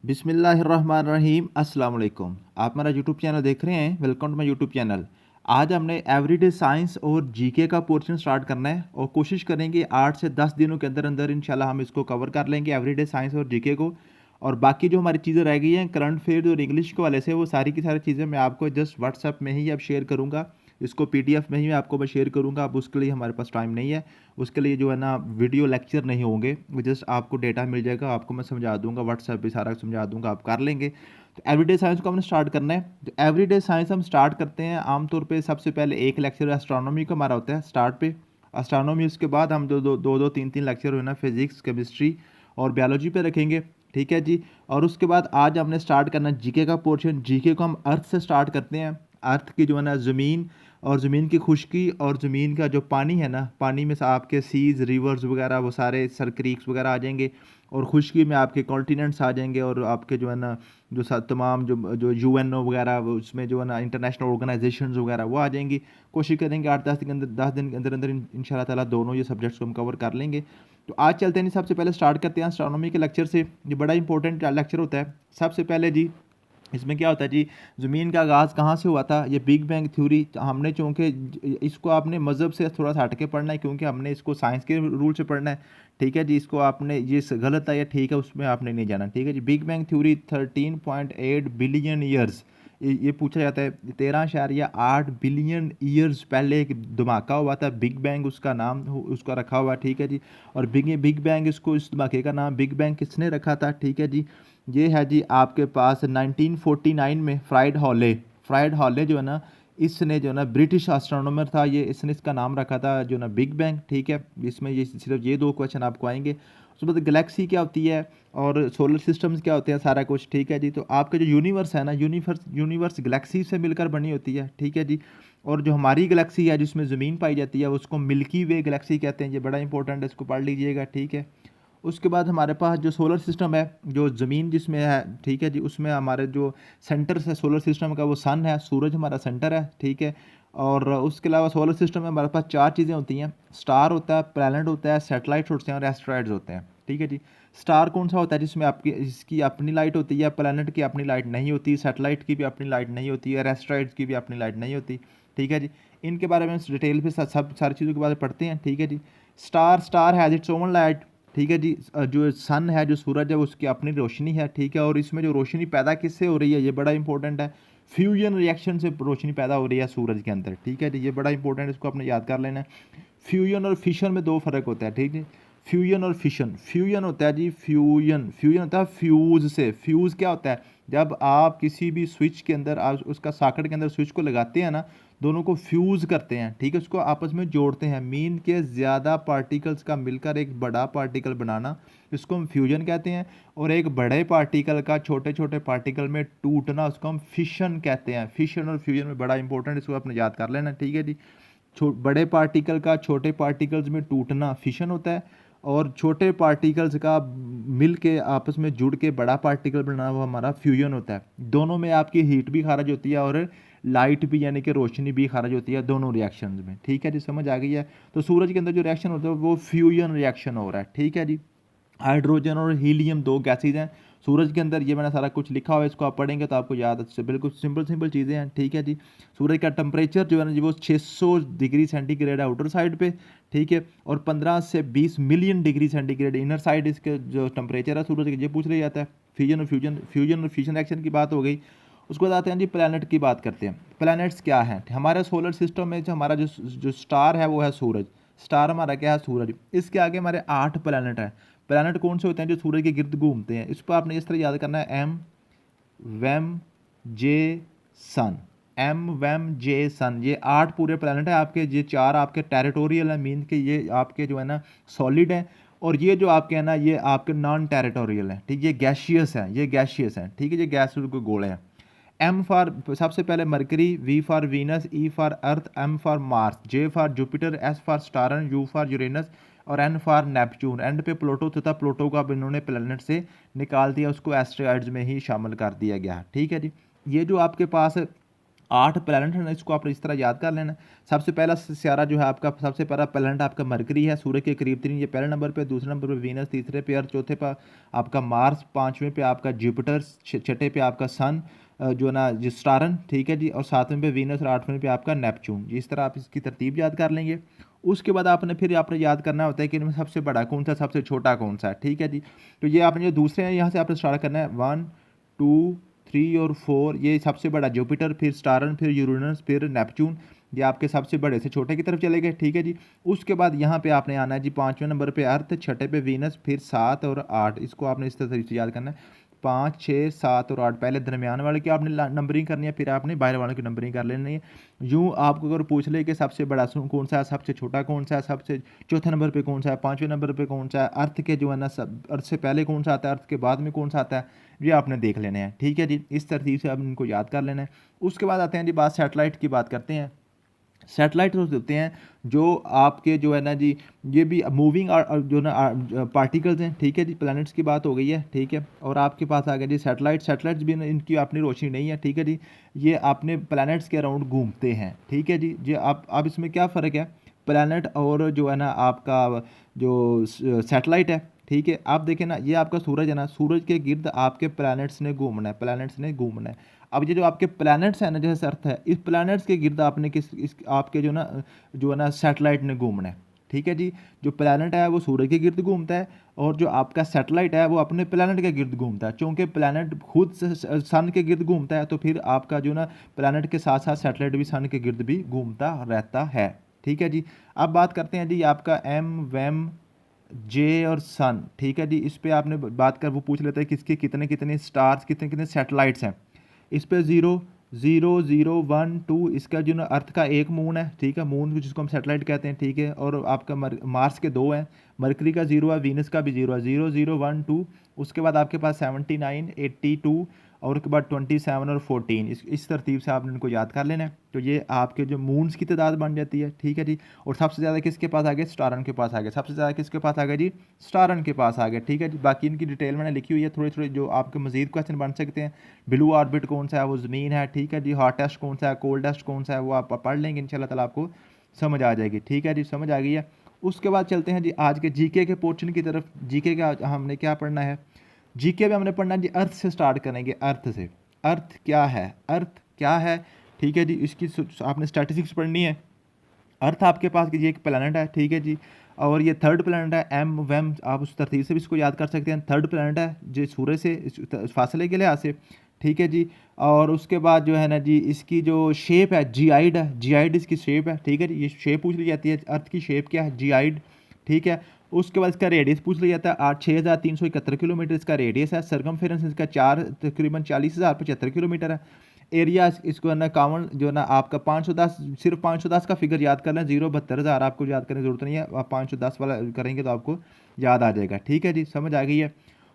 बिस्मिल्लाहिर्रहमानिर्रहीम अस्सलाम वालेकुम। आप हमारा यूट्यूब चैनल देख रहे हैं, welcome to my YouTube channel. आज हमने एवरीडे साइंस और जीके का पोर्शन स्टार्ट करना है और कोशिश करेंगे 8 से 10 दिनों के अंदर अंदर इंशाल्लाह हम इसको कवर कर लेंगे एवरीडे साइंस और जीके को। और बाकी जो हमारी चीज़ें रह गई हैं करंट अफेयर्स और इंग्लिश के वाले से, वो सारी की सारी चीज़ें मैं आपको जस्ट व्हाट्सएप में ही अब शेयर करूँगा। इसको पीडीएफ में ही मैं आपको शेयर करूँगा। अब उसके लिए हमारे पास टाइम नहीं है, उसके लिए जो है ना वीडियो लेक्चर नहीं होंगे, वो जस्ट आपको डेटा मिल जाएगा, आपको मैं समझा दूंगा, व्हाट्सएप पे सारा समझा दूंगा, आप कर लेंगे। तो एवरीडे साइंस को हमने स्टार्ट करना है। तो एवरीडे साइंस हम स्टार्ट करते हैं आमतौर पे सबसे पहले एक लेक्चर एस्ट्रोनॉमी का हमारा होता है स्टार्ट पे एस्ट्रोनॉमी। उसके बाद हम दो तीन तीन लेक्चर हो ना फिजिक्स, केमिस्ट्री और बायोलॉजी पे रखेंगे, ठीक है जी। और उसके बाद आज हमने स्टार्ट करना जीके का पोर्शन। जीके को हम अर्थ से स्टार्ट करते हैं। अर्थ की जो है ना ज़मीन और ज़मीन की खुश्की और ज़मीन का जो पानी है ना, पानी में से आपके सीज, रिवर्स वगैरह वो सारे सर क्रीक्स वगैरह आ जाएंगे। और खुश्की में आपके कॉन्टिनेंट्स आ जाएंगे और आपके जो है ना जो तमाम जो जो यूएनओ वगैरह उसमें जो है ना इंटरनेशनल ऑर्गेनाइजेशंस वगैरह वो आ जाएंगी। कोशिश करेंगे 8-10 दिन के अंदर अंदर इंशाल्लाह ताला दोनों ये सब्जेक्ट्स को हम कवर कर लेंगे। तो आज चलते हैं, सबसे पहले स्टार्ट करते हैं एस्ट्रोनॉमी के लेक्चर से। ये बड़ा इंपॉर्टेंट लेक्चर होता है। सबसे पहले जी इसमें क्या होता है जी, ज़मीन का आगाज़ कहाँ से हुआ था, ये बिग बैंग थ्योरी। हमने चूँकि इसको आपने मज़हब से थोड़ा सा हट के पढ़ना है, क्योंकि हमने इसको साइंस के रूल से पढ़ना है, ठीक है जी। इसको आपने ये गलत है या ठीक है उसमें आपने नहीं जाना, ठीक है जी। Big bang theory 13.8 billion years, ये पूछा जाता है 13.8 बिलियन ईयर्स पहले एक धमाका हुआ था, बिग बैंग उसका नाम उसका रखा हुआ, ठीक है जी। और बिग बैंग इसको, इस धमाके का नाम बिग बैंग किसने रखा था, ठीक है जी। ये है जी आपके पास 1949 में फ्राइड हॉले जो है ना, इसने जो है ना ब्रिटिश एस्ट्रोनॉमर था, ये इसने इसका नाम रखा था जो ना बिग बैंग, ठीक है। इसमें ये सिर्फ ये दो क्वेश्चन आपको आएंगे। उसके बाद गैलेक्सी क्या होती है और सोलर सिस्टम्स क्या होते हैं, सारा कुछ, ठीक है जी। तो आपका जो यूनिवर्स है ना, यूनिवर्स गैलेक्सी से मिलकर बनी होती है, ठीक है जी। और जो हमारी गैलेक्सी है जिसमें ज़मीन पाई जाती है उसको मिल्की वे गैलेक्सी कहते हैं। ये बड़ा इंपॉर्टेंट है, इसको पढ़ लीजिएगा, ठीक है। उसके बाद हमारे पास जो सोलर सिस्टम है, जो ज़मीन जिसमें है, ठीक है जी, उसमें हमारे जो सेंटर है सोलर सिस्टम का वो सन है, सूरज हमारा सेंटर है, ठीक है। और उसके अलावा सोलर सिस्टम में हमारे पास चार चीज़ें होती हैं। स्टार होता है, प्लैनेट होता है, सैटेलाइट होते हैं और एस्ट्रॉयड्स होते हैं, ठीक है जी। स्टार कौन सा होता है, जिसमें आपकी इसकी अपनी लाइट होती है, प्लैनेट की अपनी लाइट नहीं होती, सैटेलाइट की भी अपनी लाइट नहीं होती और एस्ट्रॉयड्स की भी अपनी लाइट नहीं होती, ठीक है जी। इनके बारे में डिटेल पे सब सारी चीज़ों के बारे में पढ़ते हैं, ठीक है जी। Star has its own light, ठीक है जी। जो सन है, जो सूरज है, उसकी अपनी रोशनी है, ठीक है। और इसमें जो रोशनी पैदा किससे हो रही है, ये बड़ा इंपॉर्टेंट है। फ्यूजन रिएक्शन से रोशनी पैदा हो रही है सूरज के अंदर, ठीक है जी। ये बड़ा इंपॉर्टेंट है, इसको आपने याद कर लेना है। फ्यूजन और फिशन में दो फर्क होता है, ठीक है। फ्यूजन और फिशन, फ्यूजन होता है जी, फ्यूजन होता है फ्यूज से। फ्यूज क्या होता है, जब आप किसी भी स्विच के अंदर, आप उसका सॉकेट के अंदर स्विच को लगाते हैं ना, दोनों को फ्यूज़ करते हैं, ठीक है, उसको आपस में जोड़ते हैं। मीन के ज़्यादा पार्टिकल्स का मिलकर एक बड़ा पार्टिकल बनाना, इसको हम फ्यूजन कहते हैं। और एक बड़े पार्टिकल का छोटे छोटे पार्टिकल में टूटना, उसको हम फिशन कहते हैं। फिशन और फ्यूजन में बड़ा इंपॉर्टेंट, इसको आपने याद कर लेना, ठीक है जी। बड़े पार्टिकल का छोटे पार्टिकल्स में टूटना फिशन होता है, और छोटे पार्टिकल्स का मिल के आपस में जुड़ के बड़ा पार्टिकल बनाना वो हमारा फ्यूजन होता है। दोनों में आपकी हीट भी खारिज होती है और लाइट भी, यानी कि रोशनी भी खारिज होती है, दोनों रिएक्शंस में, ठीक है जी। समझ आ गई है। तो सूरज के अंदर जो रिएक्शन होता है वो फ्यूजन रिएक्शन हो रहा है, ठीक है जी। हाइड्रोजन और हीलियम दो गैसेज हैं सूरज के अंदर, ये मैंने सारा कुछ लिखा हुआ है, इसको आप पढ़ेंगे तो आपको याद अच्छे, बिल्कुल सिंपल चीज़ें हैं, ठीक है जी। सूरज का टेम्परेचर जो है ना जी वो 600 डिग्री सेंटीग्रेड है आउटर साइड पे, ठीक है। और 15 से 20 million degree centigrade inner side इसके जो टेम्परेचर है सूरज का, ये पूछ लिया जाता है। फ्यूजन और फ्यूजन एक्शन की बात हो गई। उसके बाद आते हैं जी प्लैनेट की बात करते हैं। प्लैनेट्स क्या हैं हमारे सोलर सिस्टम में, जो हमारा जो स्टार है वो है सूरज। स्टार हमारा क्या है, सूरज। इसके आगे हमारे 8 प्लैनेट हैं। प्लैनेट कौन से होते हैं, जो सूरज के गिर्द घूमते हैं। इस पर आपने इस तरह याद करना है, एम वैम जे सन, एम वैम जे सन। ये 8 पूरे प्लैनेट है आपके। ये 4 आपके टेरिटोरियल है, मीन के ये आपके जो है ना सॉलिड है। और ये जो आपके है ना ये आपके नॉन टेरिटोरियल है, ठीक। ये गैशियस है, ठीक है। ये गैस के गोले हैं। एम फॉर सबसे पहले Mercury, V for Venus, E for Earth, M for Mars, J for Jupiter, S for Saturn, U for Uranus और एन फॉर नेपच्यून। एंड पे प्लूटो तथा प्लूटो को अब इन्होंने प्लैनेट से निकाल दिया, उसको एस्ट्रॉयड्स में ही शामिल कर दिया गया, ठीक है जी। ये जो आपके पास 8 प्लैनेट है, इसको आपने इस तरह याद कर लेना है। सबसे पहला सितारा जो है आपका, सबसे पहला प्लैनेट आपका मरकरी है, सूर्य के करीब तरीन, ये पहले नंबर पे। दूसरे नंबर पे वीनस, तीसरे पे अर्थ, चौथे पे आपका मार्स, पाँचवें पे आपका जुपिटर, छठे पे आपका सन जो है ना जो स्टारन, ठीक है जी, और सातवें पे वीनस और आठवें पे आपका नेपच्यून जी। इस तरह आप इसकी तरतीब याद कर लेंगे। उसके बाद आपने याद करना होता है कि इनमें सबसे बड़ा कौन सा, सबसे छोटा कौन सा है, ठीक है जी। तो ये आपने जो दूसरे हैं यहाँ से आपने स्टार्ट करना है, 1 2 3 और 4, ये सबसे बड़ा जुपिटर, फिर स्टारन, फिर यूरेनस, फिर नेपच्यून, ये आपके सबसे बड़े से छोटे की तरफ चले गए, ठीक है जी। उसके बाद यहाँ पे आपने आना है जी पाँचवें नंबर पे अर्थ, छठे पे वीनस, फिर 7 और 8, इसको आपने इस तरीके से याद करना है। 5 6 7 और 8, पहले दरमियान वाले की आपने नंबरिंग करनी है, फिर आपने बाहर वालों की नंबरिंग कर लेनी है। यूँ आपको अगर पूछ ले कि सबसे बड़ा कौन सा है, सबसे छोटा कौन सा है, सबसे चौथे नंबर पे कौन सा है, पाँचवें नंबर पे कौन सा है, अर्थ के जो है ना सब, अर्थ से पहले कौन सा आता है, अर्थ के बाद में कौन सा आता है, ये आपने देख लेने हैं, ठीक है जी। इस तरतीब से आप इनको याद कर लेना है। उसके बाद आते हैं जी बात सैटेलाइट की बात करते हैं। सैटेलाइट होते हैं जो आपके जो है ना जी, ये भी मूविंग जो ना पार्टिकल्स हैं, ठीक है जी। प्लैनेट्स की बात हो गई है, ठीक है। और आपके पास आ गया जी सैटेलाइट्स भी इनकी अपनी रोशनी नहीं है, ठीक है जी। ये अपने प्लैनेट्स के अराउंड घूमते हैं, ठीक है जी। जी आप इसमें क्या फ़र्क है प्लैनेट और जो है ना आपका जो सैटेलाइट है, ठीक है। आप देखें ना, ये आपका सूरज है ना, सूरज के गिर्द आपके प्लैनेट्स ने घूमना है, प्लैनेट्स ने घूमना है। अब ये जो आपके प्लैनेट्स हैं ना, जैसे अर्थ है, इस प्लैनेट्स के गिर्द आपने आपके जो है ना सैटेलाइट ने घूमना है, ठीक है जी। जो प्लैनेट है वो सूरज के गिर्द घूमता है, और जो आपका सैटेलाइट है वो अपने प्लैनेट के गिर्द घूमता है। चूँकि प्लैनेट खुद सन के गिर्द घूमता है, तो फिर आपका जो ना प्लैनेट के साथ साथ सैटेलाइट भी सन के गिर्द भी घूमता रहता है, ठीक है जी। अब बात करते हैं जी आपका एम वैम जे और सन, ठीक है जी। इस पे आपने बात कर, वो पूछ लेता है कि इसके कितने कितने स्टार्स, कितने कितने सैटेलाइट्स हैं। इस पे 0 0 0 1 2, इसका जो ना अर्थ का एक मून है, ठीक है, मून जिसको हम सैटेलाइट कहते हैं, ठीक है। और आपका मार्स के 2 हैं, मरकरी का 0 है, वीनस का भी 0 है, 0 0 1 2। उसके बाद आपके पास 79 82, और उसके बाद 27 और 14, इस तरतीब से आपने इनको याद कर लेना है। तो ये आपके जो मून्स की तादाद बन जाती है, ठीक है जी। और सबसे ज़्यादा किसके पास आ गया, स्टारन के पास आ गया। सबसे ज़्यादा किसके पास आ गया जी, स्टारन के पास आ गया, ठीक है जी। बाकी इनकी डिटेल मैंने लिखी हुई है, थोड़े थोड़े जो आपके मजीद क्वेश्चन बन सकते हैं। ब्लू ऑर्बिट कौन सा है, वो ज़मीन है, ठीक है जी। हॉटेस्ट कौन सा है, कोल्डेस्ट कौन सा है, वो आप पढ़ लेंगे इंशाल्लाह ताला, आपको समझ आ जाएगी, ठीक है जी। समझ आ गई है। उसके बाद चलते हैं जी आज के जीके के पोर्शन की तरफ। जीके का हमने क्या पढ़ना है, जीके में हमने पढ़ना है जी, अर्थ से स्टार्ट करेंगे, अर्थ से। अर्थ क्या है, अर्थ क्या है, ठीक है जी। इसकी आपने स्टैटिस्टिक्स पढ़नी है। अर्थ आपके पास ये एक प्लैनेट है, ठीक है जी। और ये थर्ड प्लैनेट है, एम वैम, आप उस तरतीब से भी इसको याद कर सकते हैं। थर्ड प्लैनेट है जो सूर्य से फासले के लिहाज से, ठीक है जी। और उसके बाद जो है ना जी, इसकी जो शेप है जीआइड है, जीआइड इसकी शेप है, ठीक है जी। ये शेप पूछ ली जाती है, अर्थ की शेप क्या है, जीआइड, ठीक है। उसके बाद इसका रेडियस पूछ लिया जाता है, 6,371 किलोमीटर इसका रेडियस है। सरकमफेरेंस इसका तकरीबन 40,075 किलोमीटर है। एरिया इसको है ना कावन जो है ना आपका 510, सिर्फ 510 का फिगर याद करना है, 0,72,000 आपको याद करने की जरूरत नहीं है। आप 510 वाला करेंगे तो आपको याद आ जाएगा, ठीक है जी। समझ आ गई है।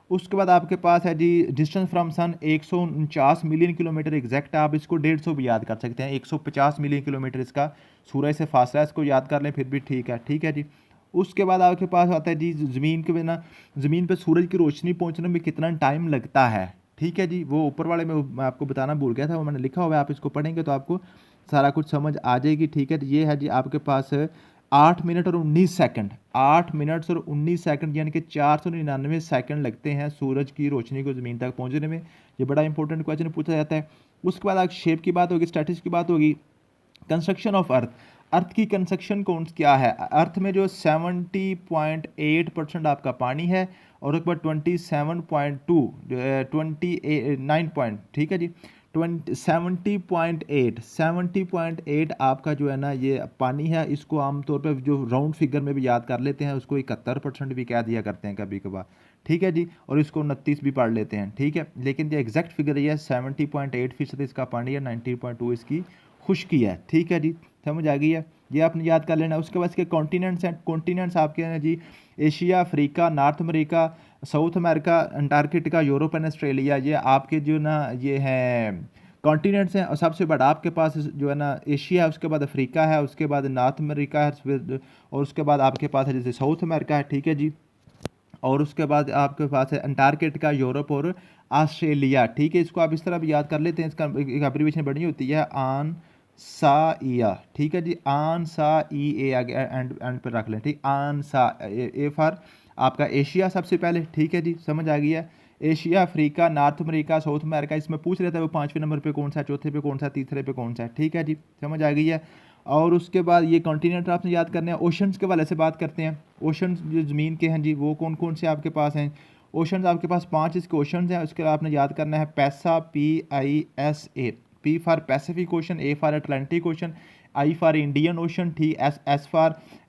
उसके बाद आपके पास है जी distance from sun 149 million kilometre exact है। आप इसको 150 भी याद कर सकते हैं, 150 मिलियन किलोमीटर इसका सूरज से फासला है, इसको याद कर लें फिर भी ठीक है, ठीक है जी। उसके बाद आपके पास आता है जी ज़मीन के बिना, ज़मीन पे सूरज की रोशनी पहुंचने में कितना टाइम लगता है, ठीक है जी। वो ऊपर वाले में मैं आपको बताना भूल गया था, वो मैंने लिखा हुआ है, आप इसको पढ़ेंगे तो आपको सारा कुछ समझ आ जाएगी, ठीक है। ये है जी आपके पास 8 मिनट और 19 सेकंड, 8 मिनट्स और 19 सेकंड, यानी कि 499 सेकंड लगते हैं सूरज की रोशनी को ज़मीन तक पहुंचने में। ये बड़ा इंपॉर्टेंट क्वेश्चन पूछा जाता है। उसके बाद आप शेप की बात होगी, स्टैटिस्टिक्स की बात होगी। कंस्ट्रक्शन ऑफ अर्थ, अर्थ की कंस्ट्रक्शन कौन क्या है। अर्थ में जो 70.8% आपका पानी है, और एक बार 27.2 29 ठीक है जी, 70.8 आपका जो है ना ये पानी है। इसको आमतौर पर जो राउंड फिगर में भी याद कर लेते हैं, उसको 71% भी कह दिया करते हैं कभी कभार, ठीक है जी। और इसको 29 भी पढ़ लेते हैं, ठीक है। लेकिन जो एग्जैक्ट फिगर ये है 70.8% इसका पानी है, 90.2 इसकी खुश्की है, ठीक है जी। समझ आ गई है, ये आपने याद कर लेना। उसके बाद इसके कॉन्टिनेंट्स हैं, कॉन्टिनेंट्स आपके हैं जी Asia, Africa, North America, South America, Antarctica, Europe and Australia. ये आपके जो ना ये हैं कॉन्टिनेंट्स हैं। और सबसे बड़ा आपके पास जो है ना एशिया है, उसके बाद अफ्रीका है, उसके बाद नॉर्थ अमेरिका है, और उसके बाद आपके पास है जैसे साउथ अमेरिका है, ठीक है जी। और उसके बाद आपके पास है अंटार्कटिका, यूरोप और ऑस्ट्रेलिया। ठीक है, इसको आप इस तरह भी याद कर लेते हैं, इसका एक एब्रीविएशन बनी होती है आन सा इया। ठीक है जी, आन सा ई ए आगे एंड एंड पर रख लें। ठीक, आन सा ए फॉर आपका एशिया सबसे पहले। ठीक है जी, समझ आ गई है। Asia, Africa, North America, South America, इसमें पूछ रहे थे वो 5वें नंबर पे कौन सा है, चौथे पे कौन सा है, तीसरे पे कौन सा है। ठीक है जी, समझ आ गई है। और उसके बाद ये कॉन्टिनेंट आपने याद करने हैं। ओशंस के वाले से बात करते हैं। ओशंस जो ज़मीन के हैं जी, वो कौन कौन से आपके पास हैं। ओशंस आपके पास 5 इसके ओशंस हैं। उसके बाद आपने याद करना है पैसा, PISA, P for Pacific ocean, A for Atlantic ocean, I for Indian ocean. ठीक,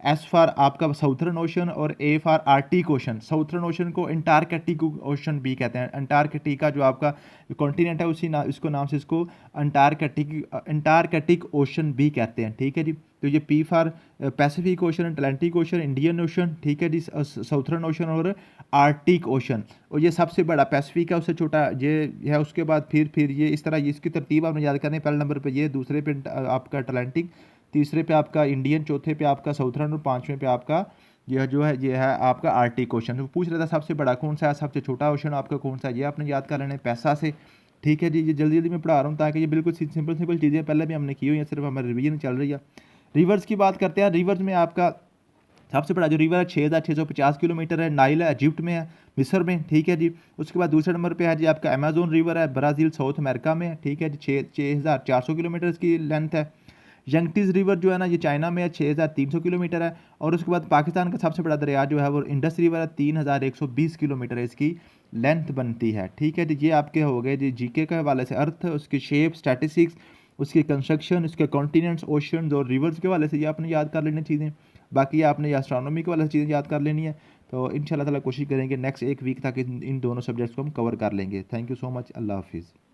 एस फॉर आपका साउथर्न ओशन और A for Arctic ocean. Southern ocean को अंटार्कटिक ओशन भी कहते हैं। अंटार्कटिका जो आपका कॉन्टिनेंट है उसी इसको नाम से इसको अंटार्कटिक ओशन भी कहते हैं। ठीक है जी, तो ये P for Pacific ocean, Atlantic ocean, Indian ocean. ठीक है जी, साउथर्न ओशन और आर्टिक ओशन। और ये सबसे बड़ा पैसिफिक है, उससे छोटा ये है। उसके बाद फिर ये इस तरह इसकी तरतीब आपने याद करनी है। पहले नंबर पे ये, दूसरे पे आपका अटलांटिक, तीसरे पे आपका इंडियन, चौथे पे आपका साउथर्न और पाँचवें पे आपका यह जो है ये है आपका आर्टिक ओशन। तो पूछ रहा था सबसे बड़ा कौन सा है, सबसे छोटा ओशन आपका कौन सा है, ये आपने याद कर लेना है पैसा से। ठीक है जी, ये जल्दी जल्दी मैं पढ़ा रहा हूँ ताकि ये बिल्कुल सिंपल सिंपल चीज़ें पहले भी हमने की हुई हैं, सिर्फ हमारी रिवीजन चल रही है। रिवर्स की बात करते हैं। रिवर्स में आपका सबसे बड़ा जो रिवर है 6,650 किलोमीटर है। नाइल है, इजिप्ट में है, मिस्र में। ठीक है जी, उसके बाद दूसरे नंबर पे है जी आपका अमेजोन रिवर है, ब्राज़ील, साउथ अमेरिका में है। ठीक है जी, 6,400 किलोमीटर इसकी लेंथ है। यंगटीज रिवर जो है ना, ये चाइना में है, 6,300 किलोमीटर है। और उसके बाद पाकिस्तान का सबसे बड़ा दरिया जो है वो इंडस रिवर है, 3,120 किलोमीटर है इसकी लेंथ बनती है। ठीक है जी, ये आपके हो गए जी जीके के हवाले से अर्थ, उसकी शेप, स्टैटिस्टिक्स, उसकी कंस्ट्रक्शन, उसके कॉन्टिनेंट्स, ओशंस और रिवर्स के हवाले से ये आपने याद कर लेनी चीज़ें। बाकी आपने एस्ट्रोनॉमी के वाले से चीज़ें याद कर लेनी है। तो इंशाल्लाह ताला कोशिश करेंगे नेक्स्ट एक वीक तक इन दोनों सब्जेक्ट्स को हम कवर कर लेंगे। Thank you so much. अल्लाह हाफिज़।